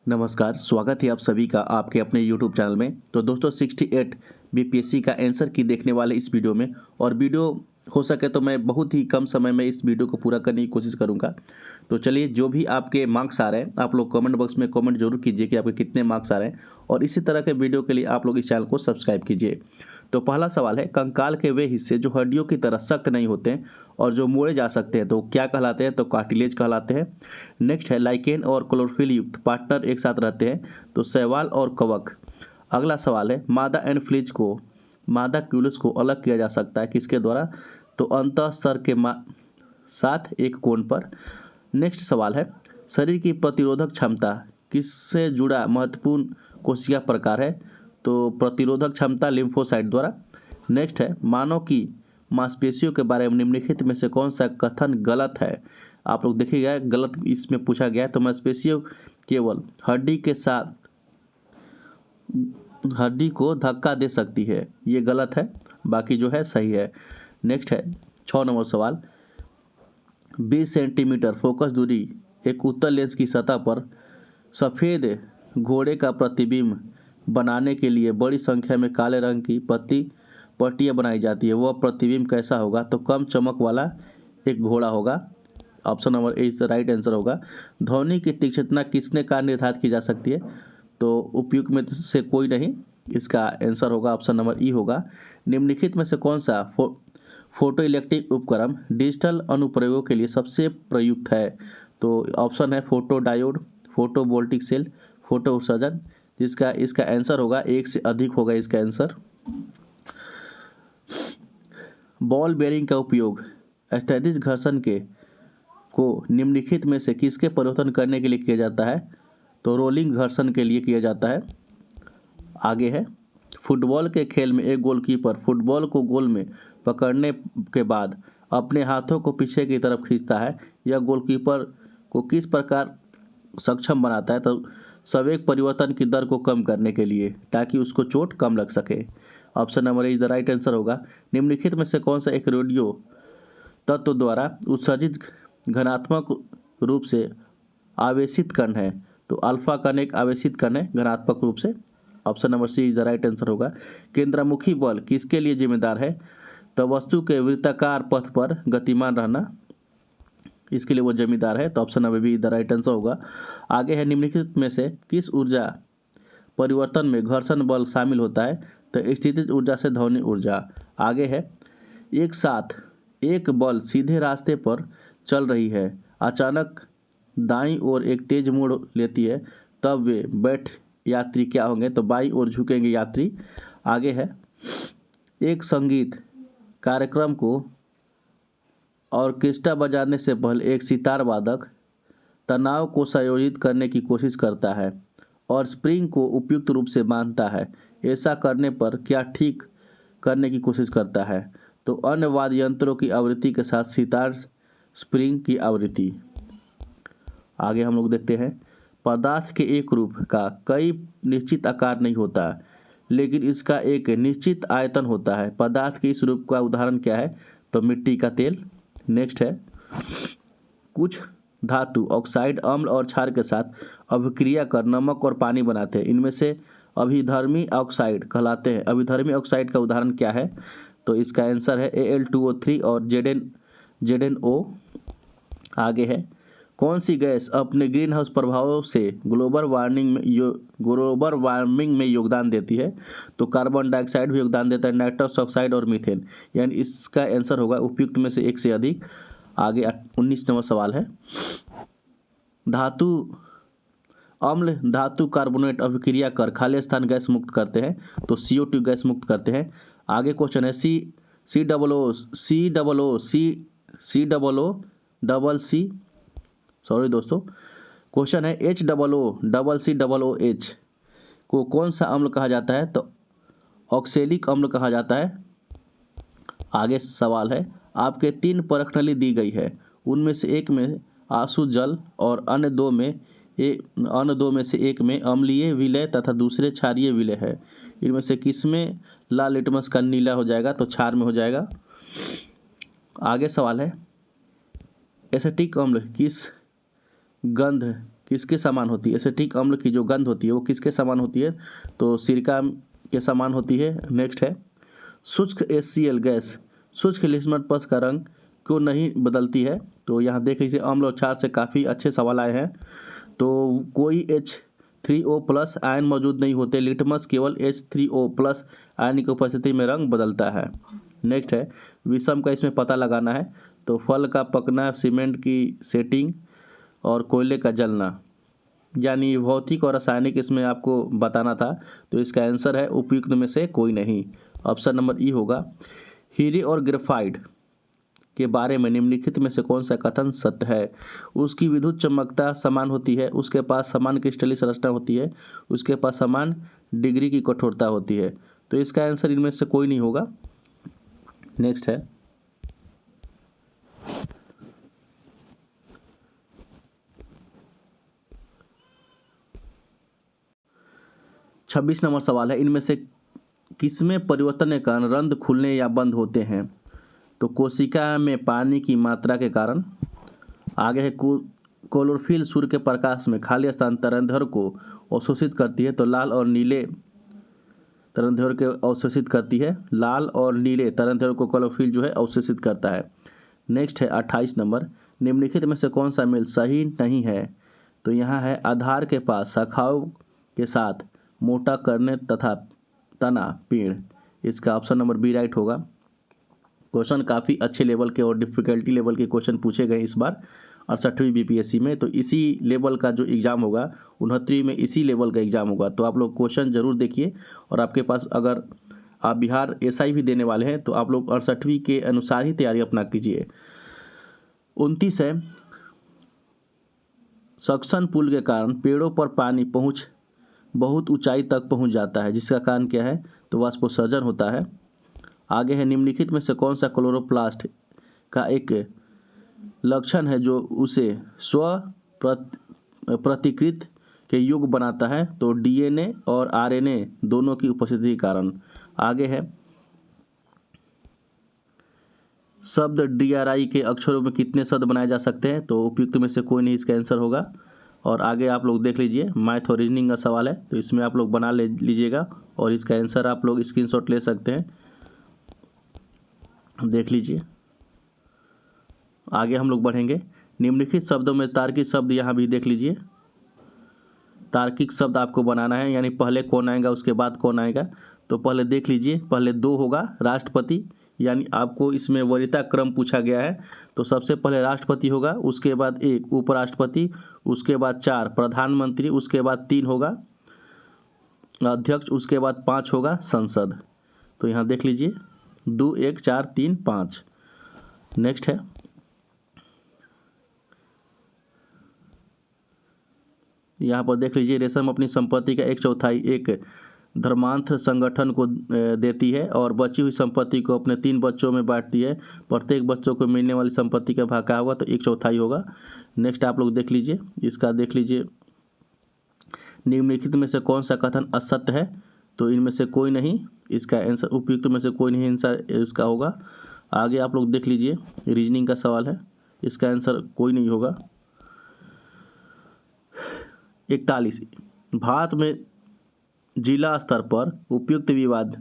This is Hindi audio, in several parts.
नमस्कार, स्वागत है आप सभी का आपके अपने यूट्यूब चैनल में। तो दोस्तों 68 बीपीएससी का आंसर की देखने वाले इस वीडियो में, और वीडियो हो सके तो मैं बहुत ही कम समय में इस वीडियो को पूरा करने की कोशिश करूंगा। तो चलिए, जो भी आपके मार्क्स आ रहे हैं आप लोग कमेंट बॉक्स में कमेंट जरूर कीजिए कि आपके कितने मार्क्स आ रहे हैं, और इसी तरह के वीडियो के लिए आप लोग इस चैनल को सब्सक्राइब कीजिए। तो पहला सवाल है, कंकाल के वे हिस्से जो हड्डियों की तरह सख्त नहीं होते हैं और जो मोड़े जा सकते हैं तो क्या कहलाते हैं? तो कार्टिलेज कहलाते हैं। नेक्स्ट है, लाइकेन और क्लोरोफिल युक्त पार्टनर एक साथ रहते हैं तो शैवाल और कवक। अगला सवाल है, मादा एनफ्लिज को मादा क्यूलिस को अलग किया जा सकता है किसके द्वारा? तो अंतःस्तर के साथ एक कोण पर। नेक्स्ट सवाल है, शरीर की प्रतिरोधक क्षमता किससे जुड़ा महत्वपूर्ण कोशिका प्रकार है? तो प्रतिरोधक क्षमता लिम्फोसाइट द्वारा। नेक्स्ट है, मानव की मांसपेशियों के बारे में निम्नलिखित में से कौन सा कथन गलत है? आप लोग देखिएगा, गलत इसमें पूछा गया है। तो मांसपेशियों केवल हड्डी को धक्का दे सकती है, ये गलत है, बाकी जो है सही है। नेक्स्ट है 6 नंबर सवाल, 20 सेंटीमीटर फोकस दूरी एक उत्तल लेंस की सतह पर सफ़ेद घोड़े का प्रतिबिंब बनाने के लिए बड़ी संख्या में काले रंग की पट्टियाँ बनाई जाती है। वह प्रतिबिंब कैसा होगा? तो कम चमक वाला एक घोड़ा होगा। Option number A is the right answer होगा। ध्वनि की तीक्ष्णता किसने कारण निर्धारित की जा सकती है? तो उपयुक्त में से कोई नहीं, इसका आंसर होगा ऑप्शन नंबर ई होगा। निम्नलिखित में से कौन सा फोटो इलेक्ट्रिक उपकरण डिजिटल अनुप्रयोगों के लिए सबसे प्रयुक्त है? तो ऑप्शन है photodiode, photovoltaic cell, photo उत्सर्जन, जिसका इसका आंसर होगा एक से अधिक होगा इसका आंसर। बॉल बेयरिंग का उपयोग स्थैतिक घर्षण को निम्नलिखित में से किसके परिवर्तन करने के लिए किया जाता है? तो रोलिंग घर्षण के लिए किया जाता है। आगे है, फुटबॉल के खेल में एक गोलकीपर फुटबॉल को गोल में पकड़ने के बाद अपने हाथों को पीछे की तरफ खींचता है। यह गोलकीपर को किस प्रकार सक्षम बनाता है? तो संवेग परिवर्तन की दर को कम करने के लिए, ताकि उसको चोट कम लग सके। Option number is the right answer होगा। निम्नलिखित में से कौन सा एक रेडियो तत्व द्वारा उत्सर्जित घनात्मक रूप से आवेशित कण है? तो अल्फा कण एक आवेशित कण है घनात्मक रूप से। Option number C is the right answer होगा। केंद्रमुखी बल किसके लिए जिम्मेदार है? तो वस्तु के वृत्ताकार पथ पर गतिमान रहना, इसके लिए वो जिम्मेदार है। तो option number be the right answer होगा। आगे है, निम्नलिखित में से किस ऊर्जा परिवर्तन में घर्षण बल शामिल होता है? तो स्थितिज ऊर्जा से ध्वनि ऊर्जा। आगे है, एक साथ एक बल सीधे रास्ते पर चल रही है, अचानक दाईं ओर एक तेज मोड़ लेती है, तब वे बैठ यात्री क्या होंगे? तो बाईं ओर झुकेंगे यात्री। आगे है, एक संगीत कार्यक्रम को ऑर्केस्ट्रा बजाने से पहले एक सितार वादक तनाव को संयोजित करने की कोशिश करता है और स्प्रिंग को उपयुक्त रूप से बांधता है। ऐसा करने पर क्या ठीक करने की कोशिश करता है? तो अन्य वाद्य यंत्रों की आवृत्ति के साथ सितार स्प्रिंग की आवृत्ति। आगे हम लोग देखते हैं, पदार्थ के एक रूप का कई निश्चित आकार नहीं होता, लेकिन इसका एक निश्चित आयतन होता है। पदार्थ के इस रूप का उदाहरण क्या है? तो मिट्टी का तेल। नेक्स्ट है, कुछ धातु ऑक्साइड अम्ल और क्षार के साथ अभिक्रिया कर नमक और पानी बनाते हैं, इनमें से अभिधर्मी ऑक्साइड कहलाते हैं। अभिधर्मी ऑक्साइड का उदाहरण क्या है? तो इसका आंसर है Al2O3 और ZnO। आगे है, कौन सी गैस अपने ग्रीन हाउस प्रभावों से ग्लोबल वार्मिंग में योगदान देती है? तो कार्बन डाइऑक्साइड भी योगदान देता है, नाइट्रस ऑक्साइड और मीथेन, यानी इसका आंसर होगा उपयुक्त में से एक से अधिक। आगे 19 नंबर सवाल है, अम्ल धातु कार्बोनेट अभिक्रिया कर खाली स्थान गैस मुक्त करते हैं, तो CO2 गैस मुक्त करते हैं। आगे क्वेश्चन है, क्वेश्चन है HOOCOOH को कौन सा अम्ल कहा जाता है? तो ऑक्सैलिक अम्ल कहा जाता है। आगे सवाल है, आपके 3 परखनली दी गई है, उनमें से एक में आंसू जल और अन्य दो में से एक में अम्लीय विलय तथा दूसरे क्षारीय विलय है। इनमें से किसमें लाल लिटमस का नीला हो जाएगा? तो क्षार में हो जाएगा। आगे सवाल है, एसिटिक अम्ल किस गंध किसके समान होती है? एसिटिक अम्ल की जो गंध होती है वो किसके समान होती है? तो सिरका के समान होती है। नेक्स्ट है, शुष्क HCl गैस शुष्क लिटमस पट्स का रंग क्यों नहीं बदलती है? तो यहाँ देख लीजिए, अम्ल और क्षार से काफ़ी अच्छे सवाल आए हैं। तो कोई H3O+ आयन मौजूद नहीं होते, लिटमस केवल H3O+ आयन की उपस्थिति में रंग बदलता है। नेक्स्ट है, विषम का इसमें पता लगाना है। तो फल का पकना, सीमेंट की सेटिंग और कोयले का जलना, यानी भौतिक और रासायनिक इसमें आपको बताना था। तो इसका आंसर है उपयुक्त में से कोई नहीं, ऑप्शन नंबर ई होगा। हीरे और ग्रेफाइट के बारे में निम्नलिखित में से कौन सा कथन सत्य है? उसकी विद्युत चमकता समान होती है, उसके पास समान क्रिस्टलीय संरचना होती है, उसके पास समान डिग्री की कठोरता होती है। तो इसका आंसर इनमें से कोई नहीं होगा। नेक्स्ट है, 26 नंबर सवाल है, इनमें से किसमें परिवर्तन के कारण रंध्र खुलने या बंद होते हैं? तो कोशिका में पानी की मात्रा के कारण। आगे है, क्लोरोफिल सूर्य के प्रकाश में खाली स्थान तरंध्र को अवशोषित करती है। तो लाल और नीले तरंध्र के अवशोषित करती है, लाल और नीले तरंध्र को क्लोरोफिल जो है अवशोषित करता है। नेक्स्ट है 28 नंबर, निम्नलिखित में से कौन सा मेल सही नहीं है? तो यहाँ है, आधार के पास शाखाओं के साथ मोटा करने तथा तना पेड़। इसका ऑप्शन नंबर बी राइट होगा। क्वेश्चन काफ़ी अच्छे लेवल के और डिफ़िकल्टी लेवल के क्वेश्चन पूछे गए इस बार 68वीं BPSC में। तो इसी लेवल का जो एग्ज़ाम होगा 69वीं में इसी लेवल का एग्ज़ाम होगा। तो आप लोग क्वेश्चन ज़रूर देखिए, और आपके पास अगर आप बिहार SI भी देने वाले हैं तो आप लोग 68वीं के अनुसार ही तैयारी अपना कीजिए। 29 है, सक्शन पुल के कारण पेड़ों पर पानी पहुँच बहुत ऊंचाई तक पहुँच जाता है, जिसका कारण क्या है? तो वाष्पोत्सर्जन होता है। आगे है, निम्नलिखित में से कौन सा क्लोरोप्लास्ट का एक लक्षण है जो उसे प्रतिकृत के योग्य बनाता है? तो DNA और RNA दोनों की उपस्थिति के कारण। आगे है, शब्द DRI के अक्षरों में कितने शब्द बनाए जा सकते हैं? तो उपयुक्त में से कोई नहीं, इसका आंसर होगा। और आगे आप लोग देख लीजिए, मैथ और रीजनिंग का सवाल है, तो इसमें आप लोग बना लीजिएगा और इसका आंसर आप लोग स्क्रीनशॉट ले सकते हैं, देख लीजिए। आगे हम लोग बढ़ेंगे, निम्नलिखित शब्दों में तार्किक शब्द यहाँ भी देख लीजिए। तार्किक शब्द आपको बनाना है, यानी पहले कौन आएगा उसके बाद कौन आएगा। तो पहले देख लीजिए, पहले 2 होगा राष्ट्रपति, यानी आपको इसमें वरीयता क्रम पूछा गया है। तो सबसे पहले राष्ट्रपति होगा, उसके बाद 1 उपराष्ट्रपति, उसके बाद 4 प्रधानमंत्री, उसके बाद 3 होगा अध्यक्ष, उसके बाद 5 होगा संसद। तो यहाँ देख लीजिए 2 1 4 3 5। नेक्स्ट है, यहाँ पर देख लीजिए, रेशम अपनी संपत्ति का 1/4 एक धर्मांध संगठन को देती है और बची हुई संपत्ति को अपने 3 बच्चों में बांटती है। प्रत्येक बच्चों को मिलने वाली संपत्ति का भाग क्या होगा? तो 1/4 होगा। नेक्स्ट आप लोग देख लीजिए, इसका देख लीजिए, निम्नलिखित में से कौन सा कथन असत्य है? तो इनमें से कोई नहीं, इसका आंसर उपयुक्त में से कोई नहीं आंसर इसका होगा। आगे आप लोग देख लीजिए, रीजनिंग का सवाल है, इसका आंसर कोई नहीं होगा। 41, भारत में जिला स्तर पर उपयुक्त विवाद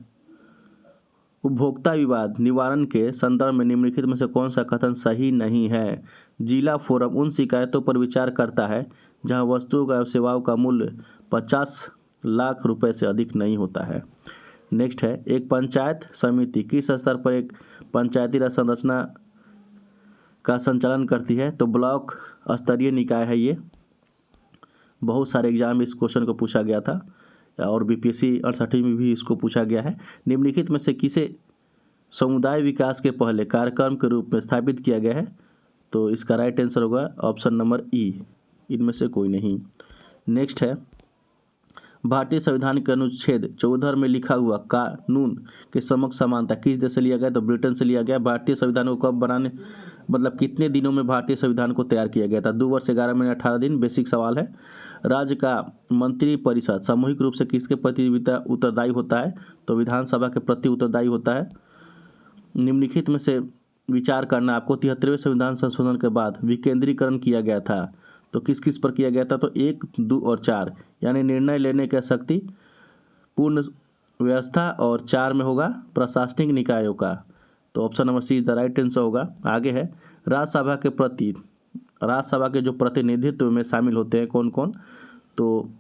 उपभोक्ता विवाद निवारण के संदर्भ में निम्नलिखित में से कौन सा कथन सही नहीं है? जिला फोरम उन शिकायतों पर विचार करता है जहां वस्तुओं का सेवाओं का मूल्य 50 लाख रुपए से अधिक नहीं होता है। नेक्स्ट है, एक पंचायत समिति किस स्तर पर एक पंचायती राज संरचना का संचालन करती है? तो ब्लॉक स्तरीय निकाय है ये। बहुत सारे एग्जाम में इस क्वेश्चन को पूछा गया था और BPSC 68 में भी इसको पूछा गया है। निम्नलिखित में से किसे समुदाय विकास के पहले कार्यक्रम के रूप में स्थापित किया गया है? तो इसका राइट आंसर होगा ऑप्शन नंबर ई, इनमें से कोई नहीं। नेक्स्ट है, भारतीय संविधान के अनुच्छेद 14 में लिखा हुआ कानून के समक्ष समानता किस देश से लिया गया? तो ब्रिटेन से लिया गया। भारतीय संविधान को कब बनाने मतलब कितने दिनों में भारतीय संविधान को तैयार किया गया था? 2 वर्ष 11 महीने 18 दिन। बेसिक सवाल है। राज्य का मंत्री परिषद सामूहिक रूप से किसके प्रति उत्तरदायी होता है? तो विधानसभा के प्रति उत्तरदायी होता है। निम्नलिखित में से विचार करना आपको 73वें संविधान संशोधन के बाद विकेंद्रीकरण किया गया था। तो किस किस पर किया गया था, तो 1, 2 और 4, यानी निर्णय लेने की शक्ति पूर्ण व्यवस्था, और 4 में होगा प्रशासनिक निकायों का। तो option number C is the right answer होगा। आगे है राज्यसभा के जो प्रतिनिधित्व में शामिल होते हैं कौन कौन, तो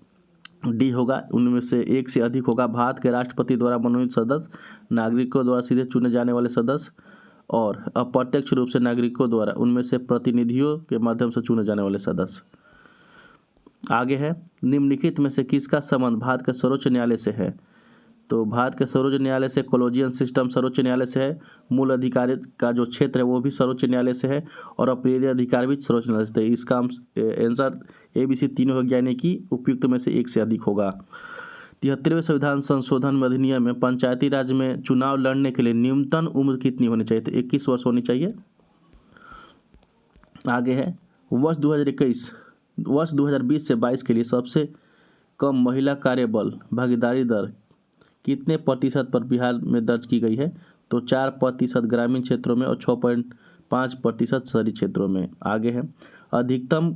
डी होगा, उनमें से एक से अधिक होगा। भारत के राष्ट्रपति द्वारा मनोनीत सदस्य, नागरिकों द्वारा सीधे चुने जाने वाले सदस्य, और अप्रत्यक्ष रूप से नागरिकों द्वारा उनमें से प्रतिनिधियों के माध्यम से चुने जाने वाले सदस्य। आगे है निम्नलिखित में से किसका संबंध भारत के सर्वोच्च न्यायालय से है, तो भारत के सर्वोच्च न्यायालय से कॉलेजियन सिस्टम सर्वोच्च न्यायालय से है, मूल अधिकार का जो क्षेत्र है वो भी सर्वोच्च न्यायालय से है, और अपराधी अधिकार भी सर्वोच्च न्यायालय से है। इसका आंसर ABC तीनों हो गया, यानी कि उपयुक्त में से एक से अधिक होगा। 73वें संविधान संशोधन अधिनियम में पंचायती राज में चुनाव लड़ने के लिए न्यूनतम उम्र कितनी होनी चाहिए, तो 21 वर्ष होनी चाहिए। आगे है वर्ष 2020 से 22 के लिए सबसे कम महिला कार्यबल भागीदारी दर कितने प्रतिशत पर बिहार में दर्ज की गई है, तो 4% ग्रामीण क्षेत्रों में और 6.5% शहरी क्षेत्रों में। आगे है अधिकतम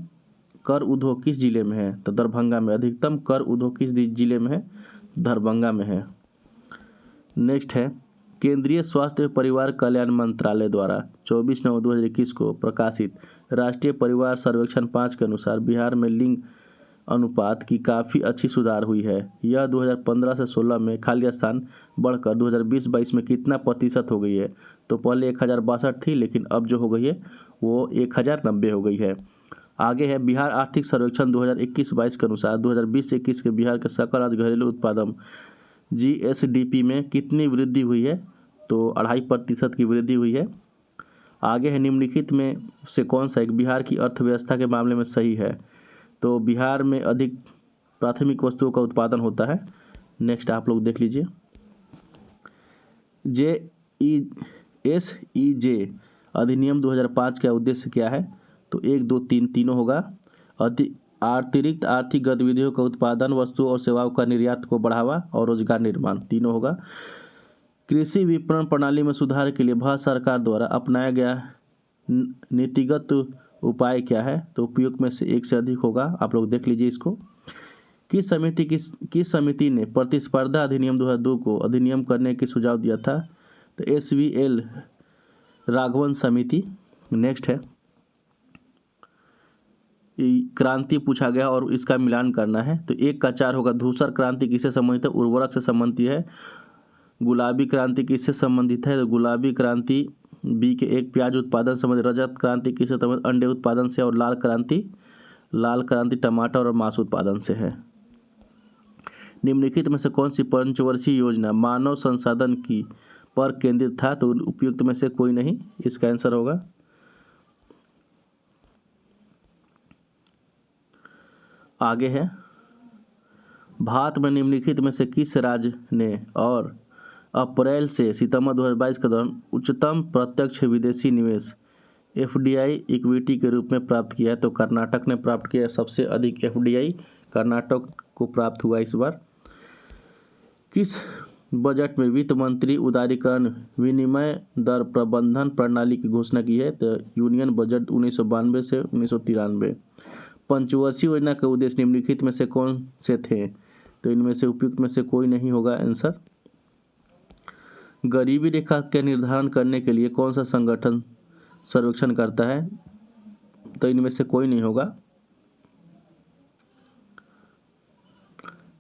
कर उद्योग किस जिले में है, तो दरभंगा में। अधिकतम कर उद्योग किस जिले में है, दरभंगा में है। नेक्स्ट है केंद्रीय स्वास्थ्य एवं परिवार कल्याण मंत्रालय द्वारा 24 नवंबर 2021 को प्रकाशित राष्ट्रीय परिवार सर्वेक्षण 5 के अनुसार बिहार में लिंग अनुपात की काफ़ी अच्छी सुधार हुई है। यह 2015 से 16 में खाली स्थान बढ़कर 2020-22 में कितना प्रतिशत हो गई है, तो पहले 1062 थी, लेकिन अब जो हो गई है वो 1090 हो गई है। आगे है बिहार आर्थिक सर्वेक्षण 2021-22 के अनुसार 2020-21 के बिहार के सकल राज्य घरेलू उत्पादन GSDP में कितनी वृद्धि हुई है, तो 2.5% की वृद्धि हुई है। आगे है निम्नलिखित में से कौन सा एक बिहार की अर्थव्यवस्था के मामले में सही है, तो बिहार में अधिक प्राथमिक वस्तुओं का उत्पादन होता है। नेक्स्ट आप लोग देख लीजिए SEJ अधिनियम 2005 का उद्देश्य क्या है, तो 1, 2, 3 तीनों होगा। अतिरिक्त आर्थिक गतिविधियों का उत्पादन, वस्तुओं और सेवाओं का निर्यात को बढ़ावा और रोजगार निर्माण तीनों होगा। कृषि विपणन प्रणाली में सुधार के लिए भारत सरकार द्वारा अपनाया गया नीतिगत उपाय क्या है, तो उपयुक्त में से एक से अधिक होगा। आप लोग देख लीजिए इसको। किस समिति ने प्रतिस्पर्धा अधिनियम 2002 को अधिनियम करने की सुझाव दिया था, तो SVL राघवन समिति। नेक्स्ट है क्रांति पूछा गया और इसका मिलान करना है, तो 1 का 4 होगा। धूसर क्रांति किससे संबंधित है, उर्वरक से संबंधित है। गुलाबी क्रांति किससे संबंधित है, तो गुलाबी क्रांति B के 1 प्याज उत्पादन से संबंधित। रजत क्रांति किससे संबंधित, अंडे उत्पादन से। और लाल क्रांति टमाटर और मांस उत्पादन से है। निम्नलिखित में से कौन सी पंचवर्षीय योजना मानव संसाधन की पर केंद्रित था, तो उपयुक्त में से कोई नहीं, इसका आंसर होगा। आगे है भारत में निम्नलिखित में से किस राज्य ने और अप्रैल से सितंबर 2022 के दौरान उच्चतम प्रत्यक्ष विदेशी निवेश FDI इक्विटी के रूप में प्राप्त किया है, तो कर्नाटक ने प्राप्त किया। सबसे अधिक FDI कर्नाटक को प्राप्त हुआ इस बार। किस बजट में वित्त मंत्री उदारीकरण विनिमय दर प्रबंधन प्रणाली की घोषणा की है, तो यूनियन बजट 1992 से 1993। पंचवर्षीय योजना का उद्देश्य निम्नलिखित में से कौन से थे, तो इनमें से उपयुक्त में से कोई नहीं होगा आंसर। गरीबी रेखा का निर्धारण करने के लिए कौन सा संगठन सर्वेक्षण करता है, तो इनमें से कोई नहीं होगा।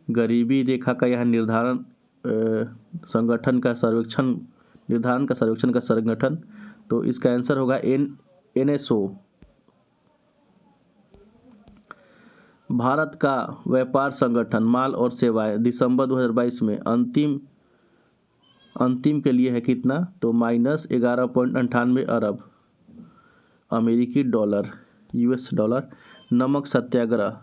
गरीबी रेखा का यह निर्धारण संगठन का सर्वेक्षण का संगठन, तो इसका आंसर होगा NSO। भारत का व्यापार संगठन माल और सेवाएं दिसंबर 2022 में अंतिम के लिए है कितना, तो -11.98 अरब अमेरिकी डॉलर US डॉलर। नमक सत्याग्रह।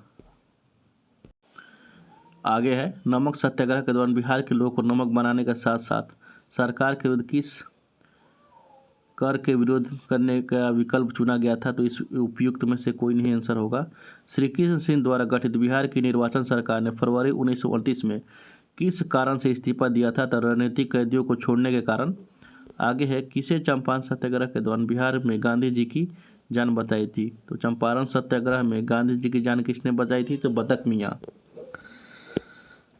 आगे है नमक सत्याग्रह के दौरान बिहार के लोगों को नमक बनाने के साथ साथ सरकार के विरुद्ध किस कर के विरोध करने का विकल्प चुना गया था, तो इस उपयुक्त में से कोई नहीं आंसर होगा। श्री कृष्ण सिंह द्वारा गठित बिहार की निर्वाचन सरकार ने फरवरी 1929 में किस कारण से इस्तीफा दिया था, तो राजनीतिक कैदियों को छोड़ने के कारण। आगे है किसे चंपारण सत्याग्रह के दौरान बिहार में गांधी जी की जान बचाई थी? तो चंपारण सत्याग्रह में गांधी जी की जान किसने बचाई थी? तो बतक मियाँ।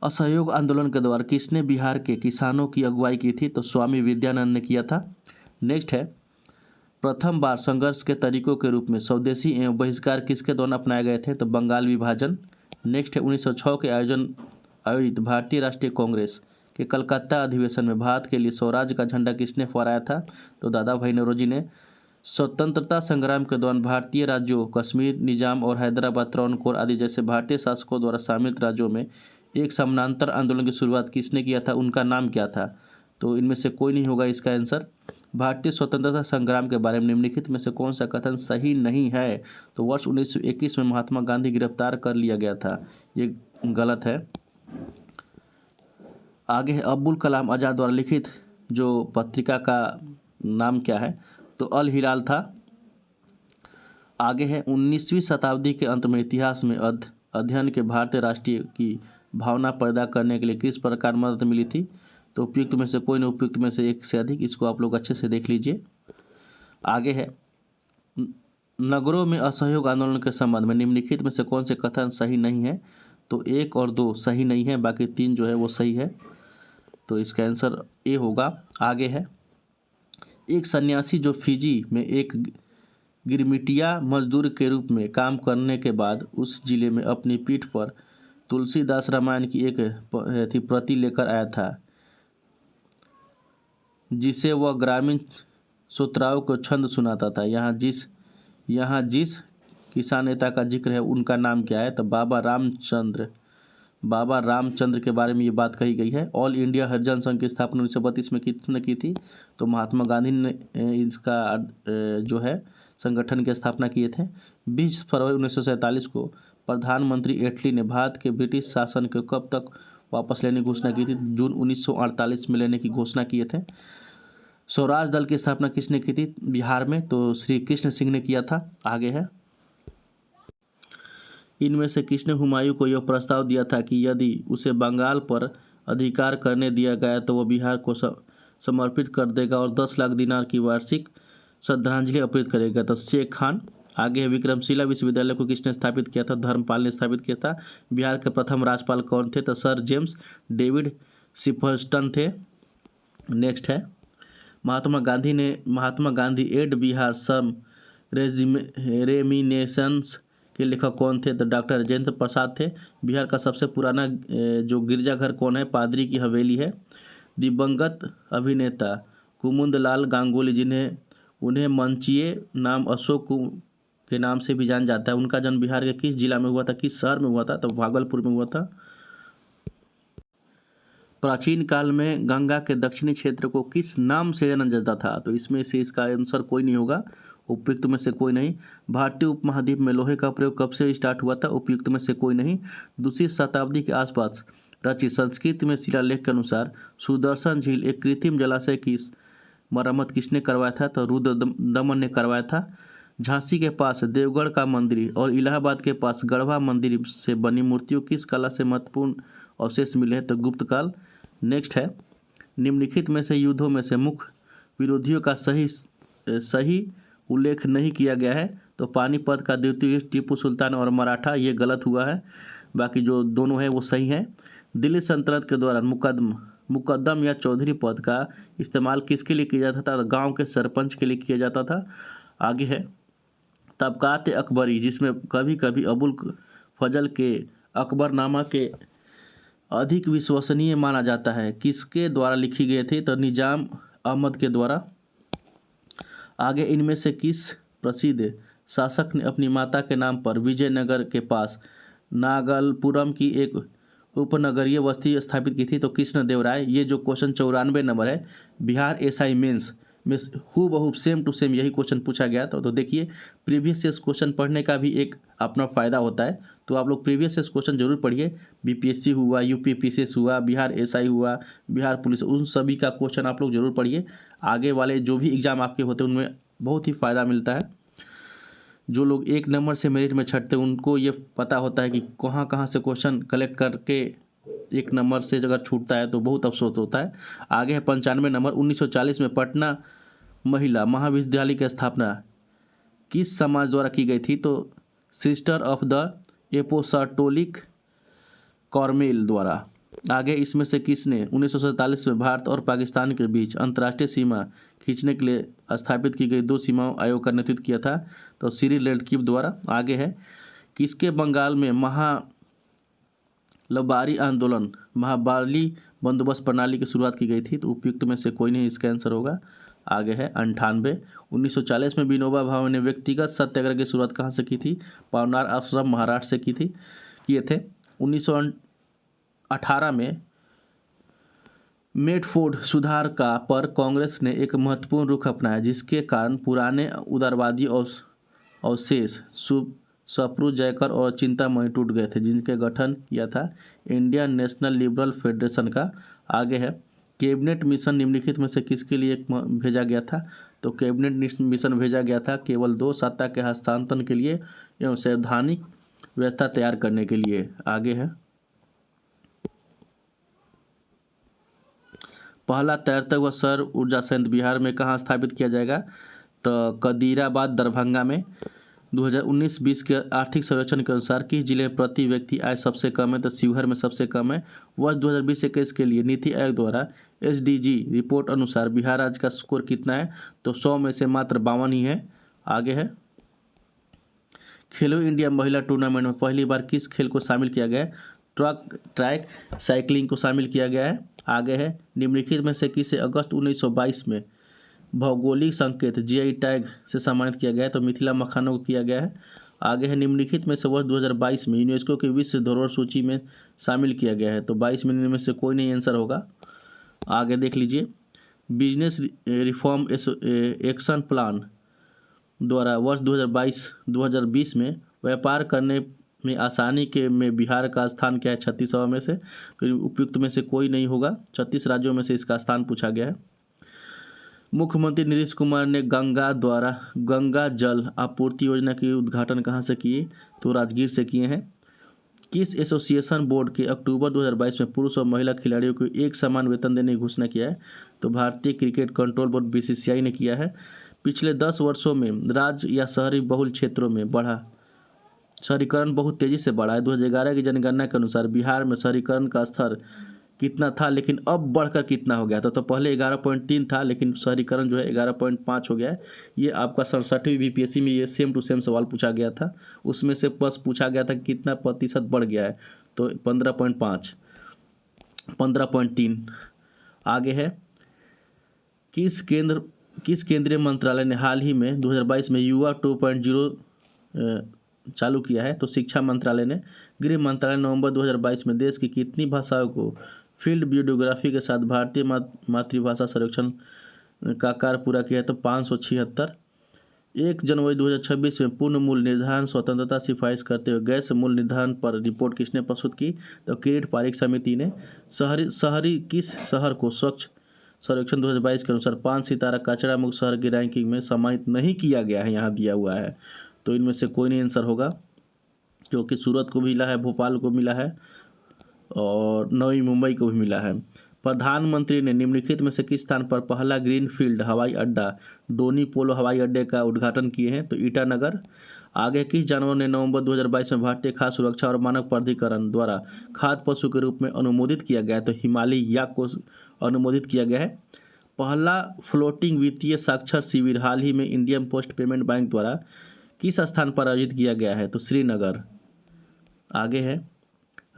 असहयोग आंदोलन के दौरान किसने बिहार के किसानों की अगुवाई की थी? तो स्वामी विद्यानंद ने किया था। नेक्स्ट है, प्रथम बार संघर्ष के तरीकों के रूप में स्वदेशी एवं बहिष्कार किसके द्वारा अपनाए गए थे? तो बंगाल विभाजन। नेक्स्ट है, 1906 के आयोजित भारतीय राष्ट्रीय कांग्रेस के कलकत्ता अधिवेशन में भारत के लिए स्वराज का झंडा किसने फहराया था? तो दादा भाई नौरोजी ने। स्वतंत्रता संग्राम के दौरान भारतीय राज्यों कश्मीर, निजाम और हैदराबाद, त्रावणकोर आदि जैसे भारतीय शासकों द्वारा सम्मिलित राज्यों में एक समानांतर आंदोलन की शुरुआत किसने किया था? उनका नाम क्या था? तो इनमें से कोई नहीं होगा इसका आंसर। भारतीय स्वतंत्रता संग्राम के बारे में निम्नलिखित में से कौन सा कथन सही नहीं है? तो वर्ष 1921 में महात्मा गांधी गिरफ्तार कर लिया गया था, ये गलत है। आगे है, अब्दुल कलाम आज़ाद द्वारा लिखित जो पत्रिका का नाम क्या है? तो अल हिलाल था। आगे है, 19वीं शताब्दी के अंत में इतिहास में अध्ययन के भारतीय राष्ट्रीय की भावना पैदा करने के लिए किस प्रकार मदद मिली थी? तो उपयुक्त में से कोई नहीं, उपयुक्त में से एक से अधिक, इसको आप लोग अच्छे से देख लीजिए। आगे है, नगरों में असहयोग आंदोलन के संबंध में निम्नलिखित में से कौन से कथन सही नहीं है? तो 1 और 2 सही नहीं है, बाकी 3 जो है वो सही है, तो इसका आंसर ए होगा। आगे है, एक सन्यासी जो फिजी में एक गिरमिटिया मजदूर के रूप में काम करने के बाद उस जिले में अपनी पीठ पर तुलसीदास रामायण की एक प्रति लेकर आया था, जिसे वह ग्रामीण श्रोताओं को छंद सुनाता था। यहाँ जिस किसान नेता का जिक्र है उनका नाम क्या है? तो बाबा रामचंद्र के बारे में ये बात कही गई है। ऑल इंडिया हरिजन संघ की स्थापना 1932 में किसने की थी? तो महात्मा गांधी ने इसका जो है संगठन की स्थापना किए थे। 20 फरवरी 1947 को प्रधानमंत्री एटली ने भारत के ब्रिटिश शासन को कब तक वापस लेने की घोषणा की थी? जून 1948 में लेने की घोषणा किए थे। स्वराज दल की स्थापना किसने की थी बिहार में? तो श्री कृष्ण सिंह ने किया था। आगे है, इनमें से किसने हुमायूं को यह प्रस्ताव दिया था कि यदि उसे बंगाल पर अधिकार करने दिया गया तो वह बिहार को समर्पित कर देगा और 10 लाख दिनार की वार्षिक श्रद्धांजलि अर्पित करेगा? तो शेख खान। आगे है, विक्रमशिला विश्वविद्यालय को किसने स्थापित किया था? धर्मपाल ने स्थापित किया था। बिहार के प्रथम राज्यपाल कौन थे? तो सर जेम्स डेविड शिफर्स्टन थे। नेक्स्ट है, महात्मा गांधी एड बिहार सम रेमिनेशंस के लेखक कौन थे? तो डॉक्टर राजेंद्र प्रसाद थे। बिहार का सबसे पुराना जो गिरजाघर कौन है? पादरी की हवेली है। दिवंगत अभिनेता कुमुदलाल गांगुली उन्हें मंचीय नाम अशोक के नाम से भी जाना जाता है, उनका जन्म बिहार के किस जिला में हुआ था, किस शहर में हुआ था? तो भागलपुर में हुआ था। प्राचीन काल में गंगा के दक्षिणी क्षेत्र को किस नाम से जाना जाता था? तो इसमें से इसका आंसर कोई नहीं होगा, उपयुक्त में से कोई नहीं। भारतीय उपमहाद्वीप में लोहे का प्रयोग कब से स्टार्ट हुआ था? उपयुक्त में से कोई नहीं। 2वीं शताब्दी के आसपास रचित संस्कृत में शिलालेख के अनुसार सुदर्शन झील एक कृत्रिम जलाशय की मरम्मत किसने करवाया था? तो रुद्रदमन ने करवाया था। झांसी के पास देवगढ़ का मंदिर और इलाहाबाद के पास गढ़वा मंदिर से बनी मूर्तियों किस कला से महत्वपूर्ण अवशेष मिले हैं? तो गुप्त काल। नेक्स्ट है, निम्नलिखित में से युद्धों में से मुख्य विरोधियों का सही उल्लेख नहीं किया गया है। तो पानीपत का द्वितीय युद्ध, टीपू सुल्तान और मराठा, ये गलत हुआ है, बाकी जो दोनों है वो सही है। दिल्ली सल्तनत के दौरान मुकद्दम या चौधरी पद का इस्तेमाल किसके लिए किया जाता था? गांव के सरपंच के लिए किया जाता था। आगे है, तबकात अकबरी जिसमें कभी कभी अबुल फजल के अकबरनामा के अधिक विश्वसनीय माना जाता है, किसके द्वारा लिखी गई थी? तो निजाम अहमद के द्वारा। आगे, इनमें से किस प्रसिद्ध शासक ने अपनी माता के नाम पर विजयनगर के पास नागलपुरम की एक उपनगरीय बस्ती स्थापित की थी? तो कृष्णदेवराय। ये जो क्वेश्चन 94 नंबर है बिहार एसआई मेंस में हूबहू सेम टू सेम यही क्वेश्चन पूछा गया था। तो देखिए, प्रीवियस ईयर क्वेश्चन पढ़ने का भी एक अपना फ़ायदा होता है, तो आप लोग प्रीवियस ईयर क्वेश्चन जरूर पढ़िए। बीपीएससी हुआ, यूपीपीसीएस हुआ, बिहार एसआई हुआ, बिहार पुलिस, उन सभी का क्वेश्चन आप लोग जरूर पढ़िए। आगे वाले जो भी एग्ज़ाम आपके होते हैं उनमें बहुत ही फ़ायदा मिलता है। जो लोग 1 नंबर से मेरिट में छटते हैं उनको ये पता होता है कि कहाँ कहाँ से क्वेश्चन कलेक्ट करके 1 नंबर से अगर छूटता है तो बहुत अफसोस होता है। आगे है 95 नंबर, 1940 में पटना महिला महाविद्यालय की स्थापना किस समाज द्वारा की गई थी? तो सिस्टर ऑफ द एपोस्टोलिक कॉर्मेल द्वारा। आगे इसमें से किसने 1947 में भारत और पाकिस्तान के बीच अंतर्राष्ट्रीय सीमा खींचने के लिए स्थापित की गई दो सीमाओं आयोग का नेतृत्व किया था? तो सिरिल रैडक्लिफ द्वारा। आगे है किसके बंगाल में महालबारी आंदोलन महाबाली बंदोबस्त प्रणाली की शुरुआत की गई थी? तो उपयुक्त में से कोई नहीं इसका आंसर होगा। आगे है 98 1940 में विनोबा भावे ने व्यक्तिगत सत्याग्रह की शुरुआत कहाँ से की थी? पवनार आश्रम महाराष्ट्र से किए थे। 1918 में मेडफोर्ड सुधार का पर कांग्रेस ने एक महत्वपूर्ण रुख अपनाया, जिसके कारण पुराने उदारवादी अवशेष सप्रू जयकर और चिंतामणि टूट गए थे, जिनके गठन किया था इंडियन नेशनल लिबरल फेडरेशन का। आगे है कैबिनेट मिशन निम्नलिखित में से किसके लिए भेजा गया था? तो कैबिनेट मिशन भेजा गया था केवल 2 सत्ता के हस्तांतरण के लिए एवं संवैधानिक व्यवस्था तैयार करने के लिए। आगे है पहला तैरता हुआ सौर ऊर्जा संयंत्र बिहार में कहाँ स्थापित किया जाएगा? तो कदीराबाद दरभंगा में। 2019-20 के आर्थिक सर्वेक्षण के अनुसार किस जिले में प्रति व्यक्ति आय सबसे कम है? तो शिवहर में सबसे कम है। वर्ष 2020-21 के लिए नीति आयोग द्वारा SDG रिपोर्ट अनुसार बिहार राज्य का स्कोर कितना है? तो 100 में से मात्र 52 ही है। आगे है खेलो इंडिया महिला टूर्नामेंट में पहली बार किस खेल को शामिल किया गया है? ट्रैक साइकिलिंग को शामिल किया गया है। आगे है निम्नलिखित में से किसे अगस्त 1922 में भौगोलिक संकेत GI टैग से सम्मानित किया गया है? तो मिथिला मखानों को किया गया है। आगे है निम्नलिखित में से वर्ष 2022 में यूनेस्को की विश्व धरोहर सूची में शामिल किया गया है? तो 22 में से कोई नहीं आंसर होगा। आगे देख लीजिए बिजनेस रिफॉर्म एक्शन प्लान द्वारा वर्ष 2022-2020 में व्यापार करने में आसानी में बिहार का स्थान क्या है 36वां में से? फिर उपयुक्त में से कोई नहीं होगा। 36 राज्यों में से इसका स्थान पूछा गया है। मुख्यमंत्री नीतीश कुमार ने गंगा जल आपूर्ति योजना की उद्घाटन कहाँ से किए? तो राजगीर से किए हैं। किस एसोसिएशन बोर्ड के अक्टूबर 2022 में पुरुष और महिला खिलाड़ियों को एक समान वेतन देने की घोषणा किया है? तो भारतीय क्रिकेट कंट्रोल बोर्ड BCCI ने किया है। पिछले 10 वर्षों में राज्य या शहरी बहुल क्षेत्रों में शहरीकरण बहुत तेजी से बढ़ा है। 2011 की जनगणना के अनुसार बिहार में शहरीकरण का स्तर कितना था, लेकिन अब बढ़कर कितना हो गया था? तो पहले 11.3 था, लेकिन शहरीकरण जो है 11.5 हो गया है। ये आपका 67वीं BPSC में ये सेम टू सेम सवाल पूछा गया था। उसमें से बस पूछा गया था कि कितना प्रतिशत बढ़ गया है? तो 15.5 15.3। आगे है किस केंद्रीय मंत्रालय ने हाल ही में 2022 में युवा 2.0 चालू किया है? तो शिक्षा मंत्रालय ने। गृह मंत्रालय नवंबर 2022 में देश की कितनी भाषाओं को फील्ड वीडियोग्राफी के साथ भारतीय मातृभाषा सर्वेक्षण का कार्य पूरा किया है? तो 576। 1 जनवरी 2026 में पूर्ण मूल्य निर्धारण स्वतंत्रता सिफारिश करते हुए गैस मूल्य निर्धारण पर रिपोर्ट किसने प्रस्तुत की? तो किरीट पारिक समिति ने। शहरी किस शहर को स्वच्छ सर्वेक्षण 2022 के अनुसार 5 सितारा कचरा मुक्त शहर की रैंकिंग में सम्मानित नहीं किया गया है? यहाँ दिया हुआ है। तो इनमें से कोई नहीं आंसर होगा, क्योंकि सूरत को मिला है, भोपाल को मिला है और नई मुंबई को भी मिला है। प्रधानमंत्री ने निम्नलिखित में से किस स्थान पर पहला ग्रीनफील्ड हवाई अड्डा डोनी पोलो हवाई अड्डे का उद्घाटन किए हैं? तो ईटानगर। आगे किस जानवर ने नवंबर 2022 में भारतीय खाद्य सुरक्षा और मानक प्राधिकरण द्वारा खाद्य पशु के रूप में अनुमोदित किया गया है? तो हिमालय याक को अनुमोदित किया गया है। पहला फ्लोटिंग वित्तीय साक्षर शिविर हाल ही में इंडियन पोस्ट पेमेंट बैंक द्वारा किस स्थान पर आयोजित किया गया है? तो श्रीनगर। आगे है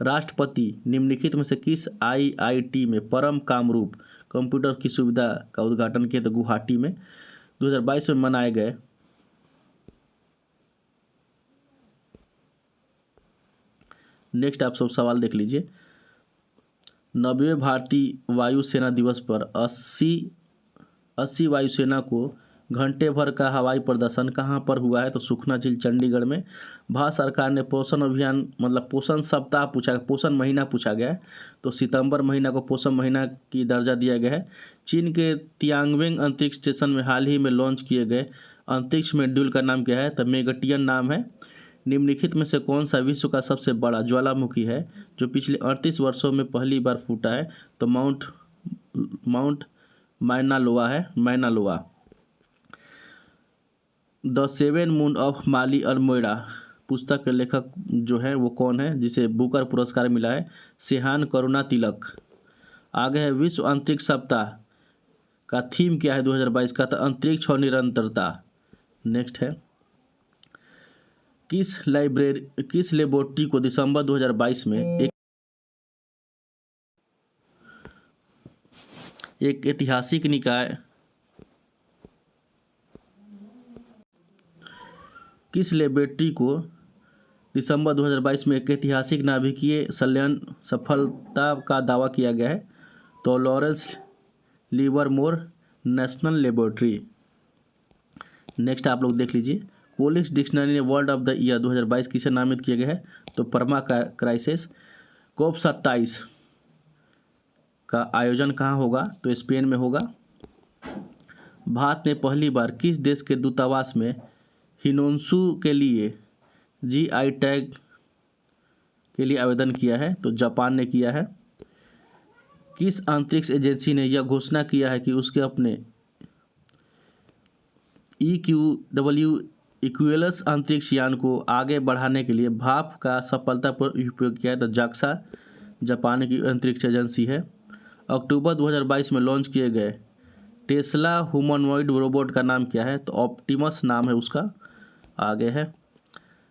राष्ट्रपति निम्नलिखित में से किस IIT में परम कामरूप कंप्यूटर की सुविधा का उद्घाटन किया? तो गुवाहाटी में। 2022 में मनाए गए नेक्स्ट आप सब सवाल देख लीजिए। 90वें भारतीय वायुसेना दिवस पर 80 वायुसेना को घंटे भर का हवाई प्रदर्शन कहाँ पर हुआ है? तो सुखना झील चंडीगढ़ में। भारत सरकार ने पोषण अभियान मतलब पोषण सप्ताह पोषण महीना पूछा गया है, तो सितंबर महीना को पोषण महीना की दर्जा दिया गया है। चीन के तियांगवेंग अंतरिक्ष स्टेशन में हाल ही में लॉन्च किए गए अंतरिक्ष मॉड्यूल का नाम क्या है? तो मेगटियन नाम है। निम्नलिखित में से कौन सा विश्व का सबसे बड़ा ज्वालामुखी है जो पिछले 38 वर्षों में पहली बार फूटा है? तो माउंट मैना लोआ है। द सेवन मून ऑफ माली अल्मोड़ा पुस्तक के लेखक जो है वो कौन है, जिसे बुकर पुरस्कार मिला है? सेहान करुणा तिलक। आगे है विश्व अंतरिक्ष सप्ताह का थीम क्या है 2022 का? तो अंतरिक्ष और निरंतरता। नेक्स्ट है किस लेबोरेटरी को दिसंबर 2022 में एक ऐतिहासिक निकाय किस लेबोरेटरी को दिसंबर 2022 में एक ऐतिहासिक नाभिकीय संलयन सफलता का दावा किया गया है? तो Lawrence Livermore national laboratory. Next आप लोग देख लीजिए, कोलिक्स डिक्शनरी ने वर्ल्ड ऑफ द ईयर 2022 किसे नामित किया गया है? तो परमा क्राइसिस। कोप 27 का आयोजन कहाँ होगा? तो स्पेन में होगा। भारत ने पहली बार किस देश के दूतावास में हिनोंशु के लिए जीआई टैग के लिए आवेदन किया है? तो जापान ने किया है। किस अंतरिक्ष एजेंसी ने यह घोषणा किया है कि उसके अपने EQW इक्विलस अंतरिक्ष यान को आगे बढ़ाने के लिए भाप का सफलतापूर्वक उपयोग किया है? तो जाक्सा जापान की अंतरिक्ष एजेंसी है। अक्टूबर 2022 में लॉन्च किए गए टेस्ला ह्यूमनॉइड रोबोट का नाम क्या है? तो ऑप्टिमस नाम है उसका। आगे है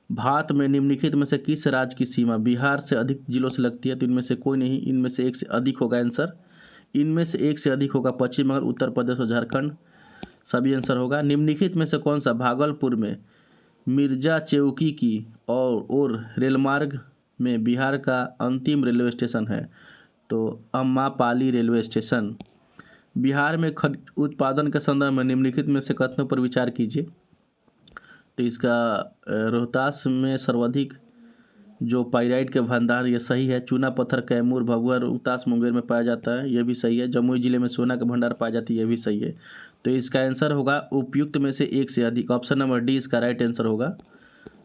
भारत में निम्नलिखित में से किस राज्य की सीमा बिहार से अधिक जिलों से लगती है? तो इनमें से कोई नहीं, इनमें से एक से अधिक होगा आंसर। इनमें से एक से अधिक होगा पश्चिम बंगाल, उत्तर प्रदेश और झारखंड, सभी आंसर होगा। निम्नलिखित में से कौन सा भागलपुर में मिर्जा चौकी की और रेलमार्ग में बिहार का अंतिम रेलवे स्टेशन है? तो अम्मापाली रेलवे स्टेशन। बिहार में खनिज उत्पादन के संदर्भ में निम्नलिखित में से कथनों पर विचार कीजिए। तो इसका रोहतास में सर्वाधिक जो पाइराइट के भंडार, ये सही है। चूना पत्थर कैमूर भभुआ रोहतास मुंगेर में पाया जाता है, ये भी सही है। जमुई जिले में सोना के भंडार पाई जाती है, ये भी सही है। तो इसका आंसर होगा उपयुक्त में से एक से अधिक, ऑप्शन नंबर डी इसका राइट आंसर होगा।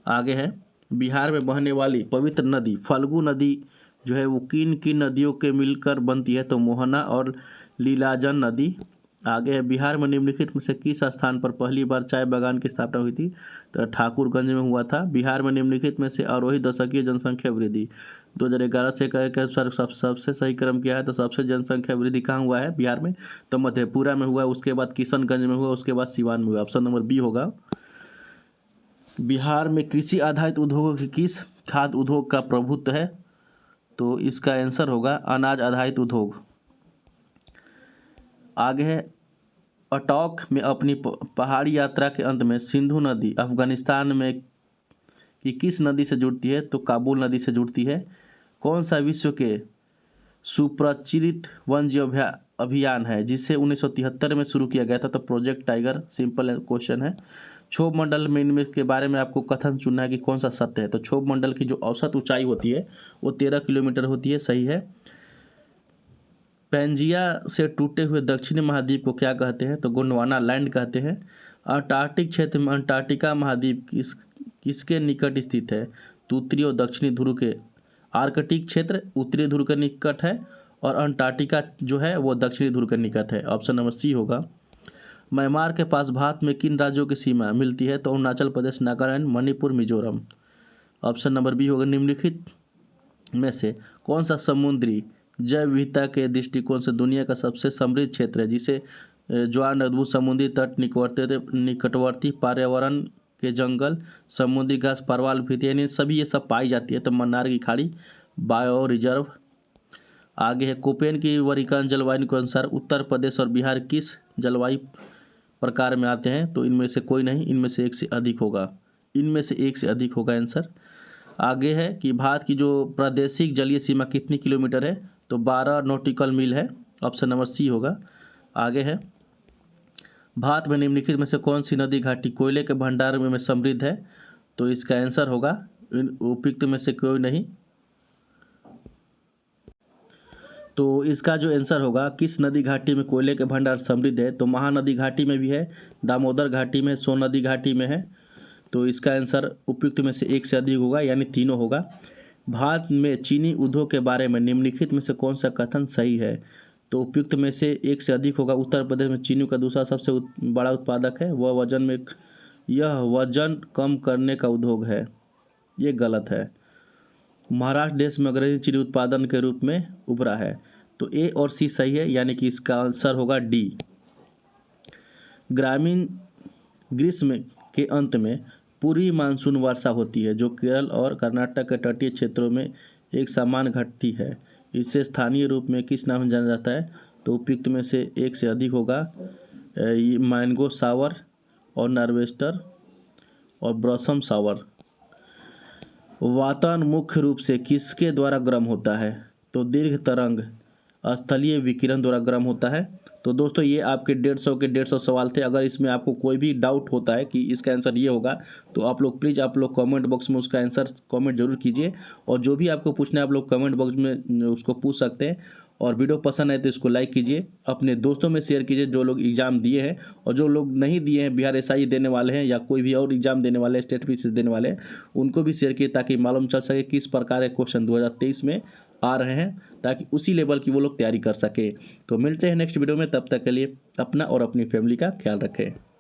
आगे है बिहार में बहने वाली पवित्र नदी फल्गु नदी जो है वो किन किन नदियों के मिलकर बनती है? तो मोहना और लीलाजन नदी। आगे है बिहार में निम्नलिखित में से किस स्थान पर पहली बार चाय बागान की स्थापना हुई थी? तो ठाकुरगंज में हुआ था। बिहार में निम्नलिखित में से आरोही दशकीय जनसंख्या वृद्धि 2011 से के अनुसार सबसे सही क्रम क्या है? तो सबसे जनसंख्या वृद्धि कहाँ हुआ है बिहार में? तो मधेपुरा में हुआ, उसके बाद किशनगंज में हुआ, उसके बाद सिवान में हुआ। ऑप्शन नंबर बी होगा। बिहार में कृषि आधारित उद्योगों की किस खाद्य उद्योग का प्रभुत्व है? तो इसका आंसर होगा अनाज आधारित उद्योग। आगे है अटॉक में अपनी पहाड़ी यात्रा के अंत में सिंधु नदी अफगानिस्तान में की किस नदी से जुड़ती है? तो काबुल नदी से जुड़ती है। कौन सा विश्व के सुप्रचलित वन्य अभियान है जिसे 1973 में शुरू किया गया था? तो प्रोजेक्ट टाइगर। सिंपल क्वेश्चन है। क्षोभ मंडल में इनमें के बारे में आपको कथन चुनना है कि कौन सा सत्य है। तो क्षोभ मंडल की जो औसत ऊंचाई होती है वो 13 किलोमीटर होती है, सही है। पैंजिया से टूटे हुए दक्षिणी महाद्वीप को क्या कहते हैं? तो गोंडवाना लैंड कहते हैं। अंटार्कटिक क्षेत्र में अंटार्कटिका महाद्वीप किसके निकट स्थित है? तो उत्तरी और दक्षिणी ध्रुव के। आर्कटिक क्षेत्र उत्तरी ध्रुव के निकट है और अंटार्कटिका जो है वो दक्षिणी ध्रुव के निकट है। ऑप्शन नंबर सी होगा। म्यांमार के पास भारत में किन राज्यों की सीमा मिलती है? तो Arunachal Pradesh, Nagaland, Manipur, Mizoram. Option number B होगा। निम्नलिखित में से कौन सा समुद्री जैव विविधता के दृष्टिकोण से दुनिया का सबसे समृद्ध क्षेत्र है, जिसे ज्वार अद्भुत समुद्री तट निकटवर्ती पर्यावरण के जंगल, समुद्री घास, परवाल भीति, यानी सभी ये सब पाई जाती है? तो मन्नार की खाड़ी बायो रिजर्व। आगे है कोपेन की वर्गीकरण जलवायु के अनुसार उत्तर प्रदेश और बिहार किस जलवायु प्रकार में आते हैं? तो इनमें से कोई नहीं, इनमें से एक से अधिक होगा। इनमें से एक से अधिक होगा आंसर। आगे है कि भारत की जो प्रादेशिक जलीय सीमा कितनी किलोमीटर है? तो 12 नॉटिकल मील है। ऑप्शन नंबर सी होगा। आगे है भारत में निम्नलिखित में से कौन सी नदी घाटी कोयले के भंडार में समृद्ध है? तो इसका आंसर होगा उपयुक्त में से कोई नहीं। तो इसका जो आंसर होगा किस नदी घाटी में कोयले के भंडार समृद्ध है? तो महानदी घाटी में भी है, दामोदर घाटी में, सोन नदी घाटी में है। तो इसका आंसर उपयुक्त में से एक से अधिक होगा, यानी तीनों होगा। भारत में चीनी उद्योग के बारे में निम्नलिखित में से कौन सा कथन सही है? तो उपयुक्त में से एक से अधिक होगा। उत्तर प्रदेश में चीनी का दूसरा सबसे बड़ा उत्पादक है, वह वजन में यह वजन कम करने का उद्योग है, ये गलत है। महाराष्ट्र देश में अग्रणी चीनी उत्पादन के रूप में उभरा है। तो ए और सी सही है, यानी कि इसका आंसर होगा डी। ग्रामीण ग्रीष्म के अंत में पूर्वी मानसून वर्षा होती है, जो केरल और कर्नाटक के तटीय क्षेत्रों में एक समान घटती है। इसे स्थानीय रूप में किस नाम से जाना जाता है? तो उपयुक्त में से एक से अधिक होगा। ये मैंगो सावर और नार्वेस्टर और ब्लॉसम सावर। वातावरण मुख्य रूप से किसके द्वारा गर्म होता है? तो दीर्घ तरंग स्थलीय विकिरण द्वारा गर्म होता है। तो दोस्तों ये आपके 150 सवाल थे। अगर इसमें आपको कोई भी डाउट होता है कि इसका आंसर ये होगा, तो आप लोग प्लीज़ कमेंट बॉक्स में उसका आंसर कमेंट जरूर कीजिए। और जो भी आपको पूछना है आप लोग कमेंट बॉक्स में उसको पूछ सकते हैं। और वीडियो पसंद आए तो इसको लाइक कीजिए, अपने दोस्तों में शेयर कीजिए जो लोग एग्ज़ाम दिए हैं, और जो लोग नहीं दिए हैं, बिहार एसआई देने वाले हैं या कोई भी और एग्ज़ाम देने वाले हैं, स्टेट पीसीएस देने वाले हैं, उनको भी शेयर कीजिए ताकि मालूम चल सके किस प्रकार के क्वेश्चन 2023 में आ रहे हैं, ताकि उसी लेवल की वो लोग तैयारी कर सके। तो मिलते हैं नेक्स्ट वीडियो में, तब तक के लिए अपना और अपनी फैमिली का ख्याल रखें।